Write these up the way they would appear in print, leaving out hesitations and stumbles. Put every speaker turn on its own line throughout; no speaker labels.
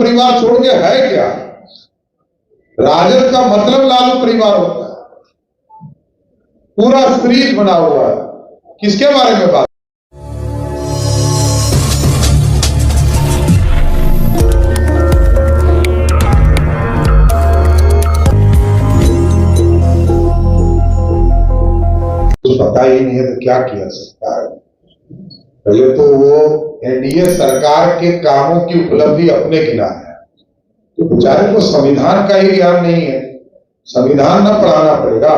परिवार छोड़ के है क्या? राजद का मतलब लालू परिवार होता है, पूरा सीरीज बना हुआ है। किसके बारे में बात? कुछ पता ही नहीं है तो क्या किया सरकार ने? पहले तो वो एनडीए सरकार के कामों की उपलब्धि अपने गिनाया है, तो बेचारे को संविधान का ही ज्ञान नहीं है, संविधान न पढ़ाना पड़ेगा।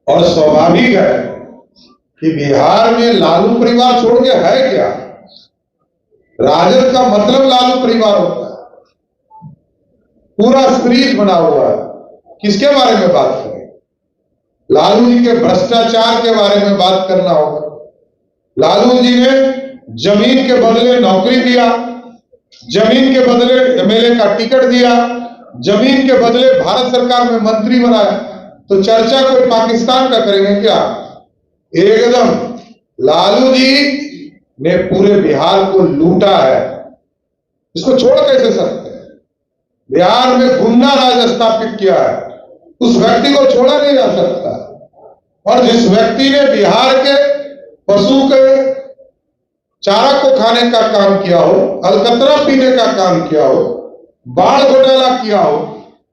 और स्वाभाविक है कि बिहार में लालू परिवार छोड़ के है क्या? राजद का मतलब लालू परिवार होता है, पूरा सीरीज बना हुआ है। किसके बारे में बात करें? लालू जी के भ्रष्टाचार के बारे में बात करना होगा। लालू जी ने जमीन के बदले नौकरी दिया, जमीन के बदले एमएलए का टिकट दिया, जमीन के बदले भारत सरकार में मंत्री बनाया, तो चर्चा कोई पाकिस्तान का करेंगे क्या? एकदम लालू जी ने पूरे बिहार को लूटा है, इसको छोड़ कैसे सकते हैं? बिहार में गुंडा राज स्थापित किया है, उस व्यक्ति को छोड़ा नहीं जा सकता। और जिस व्यक्ति ने बिहार के पशु के चारा को खाने का काम किया हो, अलकतरा पीने का काम किया हो, बाढ़ घोटाला किया हो,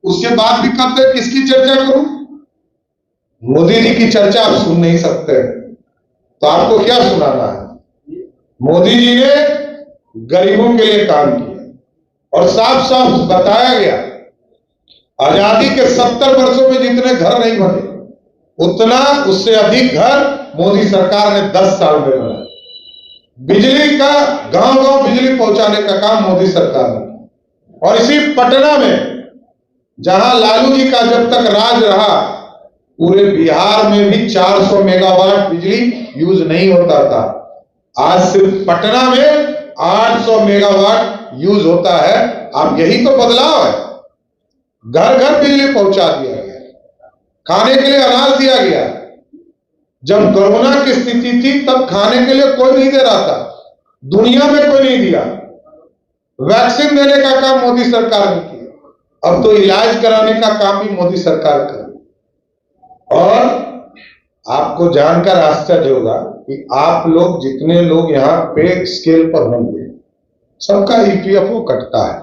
उसके बाद भी कहते हैं किसकी चर्चा करूं? मोदी जी की चर्चा आप सुन नहीं सकते, तो आपको क्या सुनाना है? मोदी जी ने गरीबों के लिए काम किया और साफ साफ बताया गया, आजादी के 70 वर्षों में जितने घर नहीं बने, उतना उससे अधिक घर मोदी सरकार ने 10 साल में बनाया। बिजली का गांव गांव बिजली पहुंचाने का काम मोदी सरकार ने किया। और इसी पटना में जहां लालू जी का जब तक राज रहा, पूरे बिहार में भी 400 मेगावाट बिजली यूज नहीं होता था। आज सिर्फ पटना में 800 मेगावाट यूज होता है। अब यही तो बदलाव है। घर घर बिजली पहुंचा दिया गया, खाने के लिए अनाज दिया गया। जब कोरोना की स्थिति थी तब खाने के लिए कोई नहीं दे रहा था, दुनिया में कोई नहीं दिया। वैक्सीन देने का काम मोदी सरकार ने किया, अब तो इलाज कराने का काम भी मोदी सरकार कर। और आपको जानकर आश्चर्य होगा कि आप लोग जितने लोग यहाँ पे स्केल पर होंगे, सबका ईपीएफओ कटता है।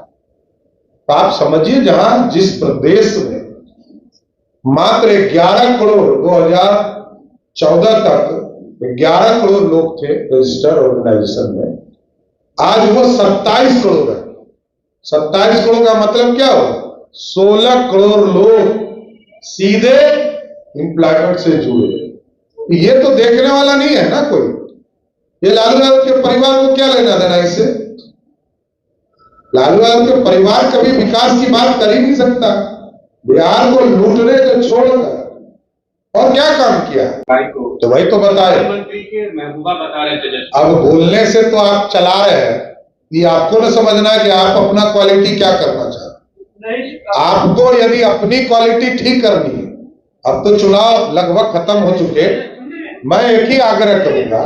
तो आप समझिए, जहां जिस प्रदेश में मात्र 11 करोड़ 2014 तक 11 करोड़ लोग थे रजिस्टर्ड ऑर्गेनाइजेशन में, आज वो 27 करोड़ है। 27 करोड़ का मतलब क्या हो? 16 करोड़ लोग सीधे एम्प्लॉयमेंट से जुड़े। ये तो देखने वाला नहीं है ना कोई। ये लालू यादव के परिवार को क्या लेना देना इससे? लालू यादव के परिवार कभी विकास की बात कर ही नहीं सकता। बिहार को लूटने को छोड़कर और क्या काम किया? तो वही तो बताए,
महबूबा बता रहे थे।
अब बोलने से तो आप चला रहे हैं, ये आपको न समझना है कि आप अपना क्वालिटी क्या करना चाहते हैं। आपको यदि अपनी क्वालिटी ठीक करनी है, अब तो चुनाव लगभग खत्म हो चुके, मैं एक ही आग्रह करूंगा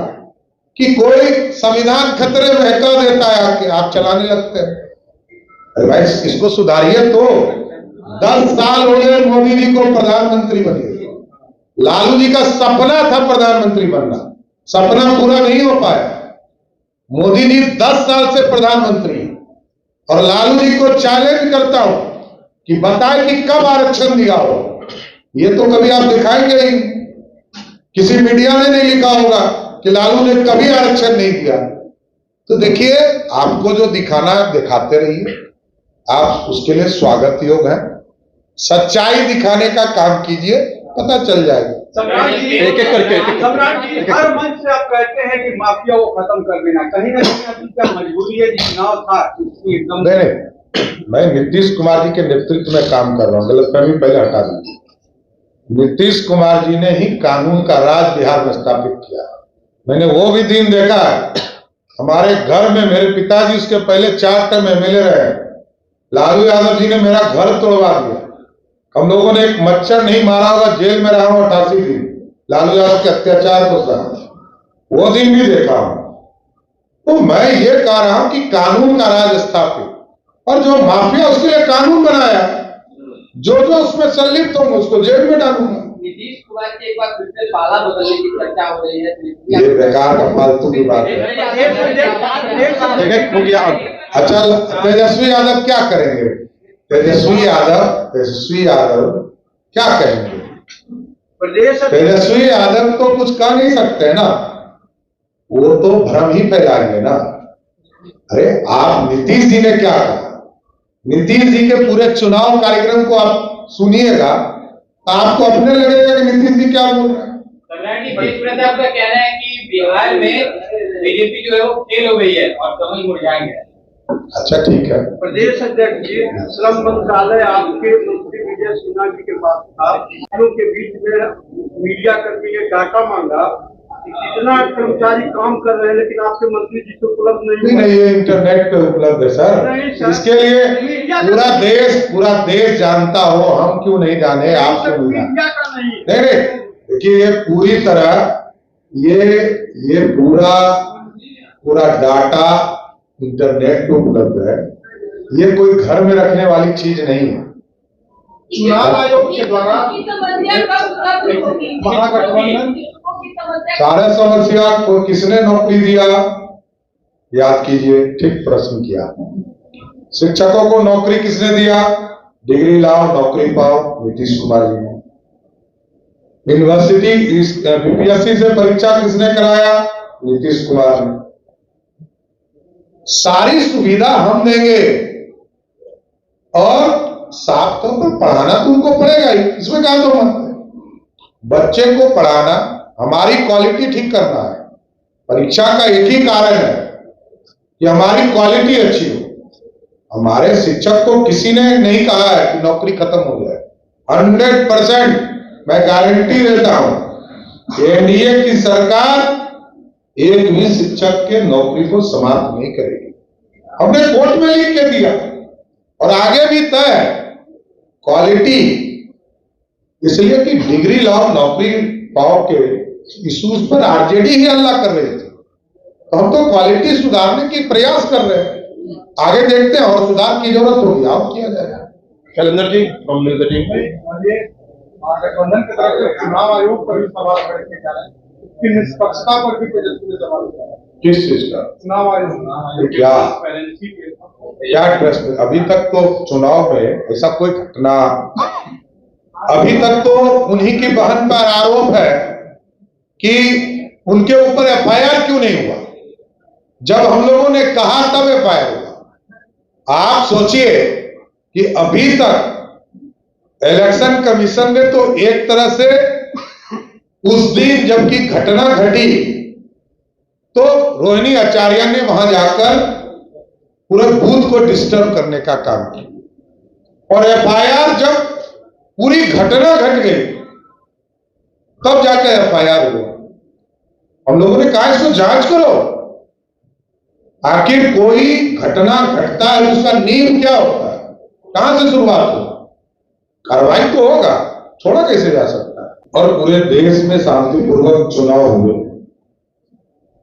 कि कोई संविधान खतरे में हटा देता है कि आप चलाने लगते हैं। भाई इसको सुधारिए। तो 10 साल हो गए मोदी जी को प्रधानमंत्री बने। लालू जी का सपना था प्रधानमंत्री बनना, सपना पूरा नहीं हो पाया। मोदी जी 10 साल से प्रधानमंत्री, और लालू जी को चैलेंज करता हूं कि बताएं कि कब आरक्षण दिया हो। ये तो कभी आप दिखाएंगे ही, किसी मीडिया ने नहीं लिखा होगा कि लालू ने कभी आरक्षण नहीं दिया। तो देखिए, आपको जो दिखाना है दिखाते रहिए, आप उसके लिए स्वागत योग है। सच्चाई दिखाने का काम कीजिए, पता चल जाएगा।
एक एक करके हर मंच से आप कहते हैं कि माफिया को खत्म कर देना, कहीं ना कहीं आपकी क्या मजबूरी है? चुनाव था एकदम।
नहीं, मैं नीतीश कुमार जी के नेतृत्व में काम कर रहा हूँ, गलतफहमी पहले हटा दीजिए। नीतीश कुमार जी ने ही कानून का राज बिहार में स्थापित किया। मैंने वो भी दिन देखा है, हमारे घर में मेरे पिताजी उसके पहले 4 टर्म एमएलए रहे, लालू यादव जी ने मेरा घर तोड़वा दिया। हम लोगों ने एक मच्छर नहीं मारा होगा, जेल में रहा हूं 88 दिन लालू यादव के अत्याचार को सहा, वो दिन भी देखा हूं। तो मैं ये कह रहा हूं कि कानून का राज स्थापित, और जो माफिया उसके लिए कानून बनाया, जो उसमें संलिप्त होंगे उसको जेल में डालूंगा।
नीतीश कुमार की एक बार फिर से पाला बदलने की चर्चा हो रही है।
ये बेकार का फालतू की बात है। अच्छा, तेजस्वी यादव क्या करेंगे? तेजस्वी यादव क्या करेंगे? तेजस्वी यादव तो कुछ कह नहीं सकते ना, वो तो भ्रम ही फैलाएंगे ना। अरे आप नीतीश जी ने क्या कहा, नीतीश जी के पूरे चुनाव कार्यक्रम को आप सुनिएगा तो आपको अपने लगेगा कि नीतीश जी क्या बोल रहे हैं।
प्रताप का कहना है कि बिहार में बीजेपी जो है वो फेल हो गई है और कमल मुरझा गया।
अच्छा ठीक है।
प्रदेश अध्यक्ष जी, श्रम मंत्रालय आपके मंत्री विजय सिन्हा जी के पास था, दोनों के बीच में मीडिया कर्मी ने डाटा मांगा, इतना कर्मचारी काम कर रहे हैं लेकिन आपके मंत्री जी को उपलब्ध नहीं।
ये इंटरनेट पे उपलब्ध है सर, इसके लिए पूरा देश जानता हो, हम क्यों नहीं जाने, आप क्यों नहीं जाने? नहीं, देखिए ये पूरी तरह ये पूरा डाटा इंटरनेट पे उपलब्ध है, ये कोई घर में रखने वाली चीज नहीं है।
चुनाव आयोग के द्वारा महागठबंधन
सारे समस्या को किसने नौकरी दिया, याद कीजिए, ठीक प्रश्न किया। शिक्षकों को नौकरी किसने दिया? डिग्री लाओ नौकरी पाओ, नीतीश कुमार जी ने। यूनिवर्सिटी बीपीएससी से परीक्षा किसने कराया? नीतीश कुमार ने। सारी सुविधा हम देंगे और साफ तौर पर पढ़ाना तो उनको पड़ेगा ही, इसमें क्या तो मत है। बच्चे को पढ़ाना, हमारी क्वालिटी ठीक करना है। परीक्षा का एक ही कारण है कि हमारी क्वालिटी अच्छी हो। हमारे शिक्षक को किसी ने नहीं कहा है कि नौकरी खत्म हो जाए। 100% मैं गारंटी देता हूं, एनडीए की सरकार एक भी शिक्षक के नौकरी को समाप्त नहीं करेगी। हमने कोर्ट में लिख के दिया और आगे भी तय है क्वालिटी, इसलिए कि डिग्री लाओ नौकरी पाओ के इश्यूज पर आरजेडी ही हल्ला कर रही थी, तो हम तो क्वालिटी सुधारने की प्रयास कर रहे हैं। आगे देखते हैं और सुधार की जरूरत होगी, आप किया जाएगा।
कैलेंडर जी
गठबंधन की तरफ से चुनाव आयोग पर भी सवाल खड़े किए जा रहे हैं, उसकी निष्पक्षता पर भी तेजस्वी ने सवाल किया है।
किस चीज का?
चुनाव आयोग
क्या प्रश्न? अभी तक तो चुनाव में ऐसा कोई घटना, अभी तक तो उन्हीं की बहन पर आरोप है कि उनके ऊपर एफआईआर क्यों नहीं हुआ। जब हम लोगों ने कहा तब एफआईआर हुआ। आप सोचिए कि अभी तक इलेक्शन कमीशन ने तो एक तरह से उस दिन जबकि घटना घटी तो रोहिणी आचार्य ने वहां जाकर पूरे बूथ को डिस्टर्ब करने का काम किया, और एफआईआर जब पूरी घटना घट गई तब जाकर एफआईआर हुआ। हम लोगों ने कहा इसको जांच करो, आखिर कोई घटना घटता है उसका नींव क्या होता है, कहां से शुरुआत हो, कार्रवाई तो होगा, छोड़ा कैसे जा सकता है। और पूरे देश में शांतिपूर्वक चुनाव हुए,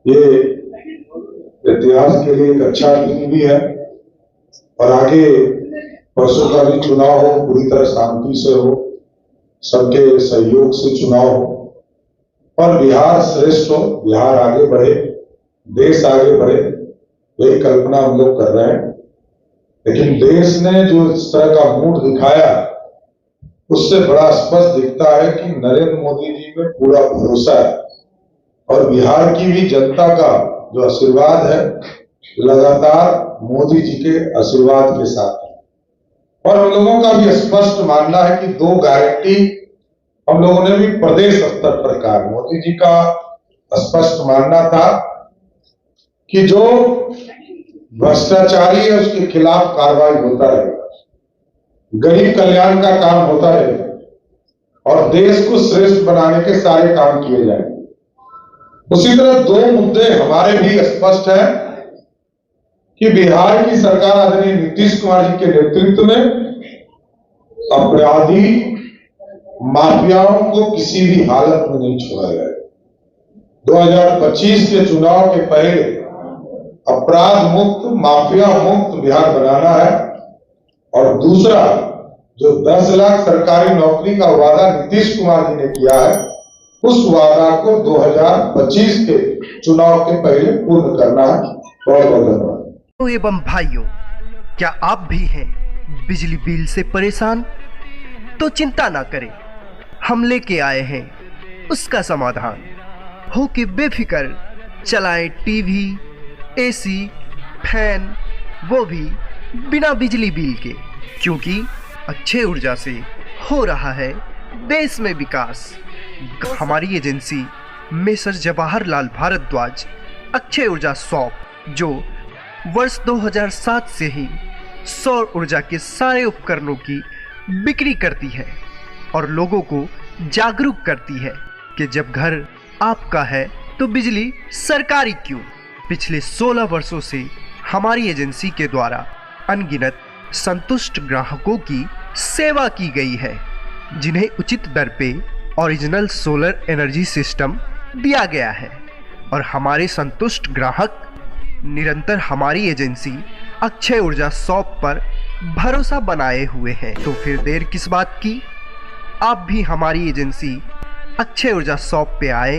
ये इतिहास के लिए एक अच्छा दिन भी है। और आगे परसों का भी चुनाव हो, पूरी तरह शांति से हो, सबके सहयोग से चुनाव हो और बिहार श्रेष्ठ हो, बिहार आगे बढ़े, देश आगे बढ़े, यही कल्पना हम लोग कर रहे हैं। लेकिन देश ने जो इस तरह का मूड दिखाया उससे बड़ा स्पष्ट दिखता है कि नरेंद्र मोदी जी में पूरा भरोसा है और बिहार की भी जनता का जो आशीर्वाद है लगातार मोदी जी के आशीर्वाद के साथ है। और हम लोगों का भी स्पष्ट मानना है कि 2 गारंटी हम लोगों ने भी प्रदेश स्तर पर कहा। मोदी जी का स्पष्ट मानना था कि जो भ्रष्टाचारी है उसके खिलाफ कार्रवाई होता रहेगा, गरीब कल्याण का काम होता रहेगा और देश को श्रेष्ठ बनाने के सारे काम किए जाएंगे। उसी तरह 2 मुद्दे हमारे भी स्पष्ट है कि बिहार की सरकार आदरणीय नीतीश कुमार जी के नेतृत्व में अपराधी माफियाओं को किसी भी हालत में नहीं छोड़ा जाएगा। 2025 के चुनाव के पहले अपराध मुक्त, माफिया मुक्त बिहार बनाना है और दूसरा, जो 10 लाख सरकारी नौकरी का वादा नीतीश कुमार जी ने किया है, उस वादा को 2025 के चुनाव के पहले पूर्ण करना है। बहुत बहुत धन्यवाद।
एवं भाइयों, क्या आप भी हैं बिजली बिल से परेशान? तो चिंता ना करें, हम लेके आए हैं उसका समाधान। हो के बेफिक्र चलाएं टीवी, एसी, फैन, वो भी बिना बिजली बिल के, क्योंकि अक्षय ऊर्जा से हो रहा है देश में विकास। हमारी एजेंसी मेसर जवाहरलाल भारद्वाज अक्षय ऊर्जा शॉप, जो वर्ष 2007 से ही सौर ऊर्जा के सारे उपकरणों की बिक्री करती है और लोगों को जागरूक करती है कि जब घर आपका है तो बिजली सरकारी क्यों। पिछले 16 वर्षों से हमारी एजेंसी के द्वारा अनगिनत संतुष्ट ग्राहकों की सेवा की गई है, जिन्हें उचित दर पे ओरिजिनल सोलर एनर्जी सिस्टम दिया गया है और हमारे संतुष्ट ग्राहक निरंतर हमारी एजेंसी अक्षय ऊर्जा शॉप पर भरोसा बनाए हुए हैं। तो फिर देर किस बात की, आप भी हमारी एजेंसी अक्षय ऊर्जा शॉप पे आए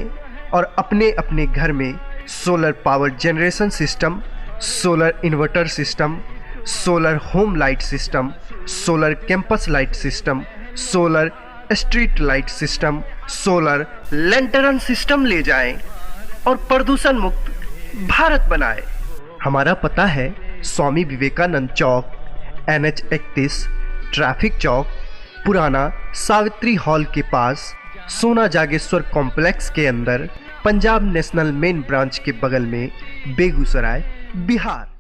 और अपने अपने घर में solar power generation system, solar inverter system, solar home light system, solar campus light system, solar street light system, solar lantern system ले जाएं और प्रदूषण मुक्त भारत बनाएं। हमारा पता है स्वामी विवेकानंद चौक, NH 31, ट्रैफिक चौक, पुराना सावित्री हॉल के पास, सोना जागेश्वर कॉम्प्लेक्स के अंदर, पंजाब नेशनल मेन ब्रांच के बगल में, बेगूसराय, बिहार।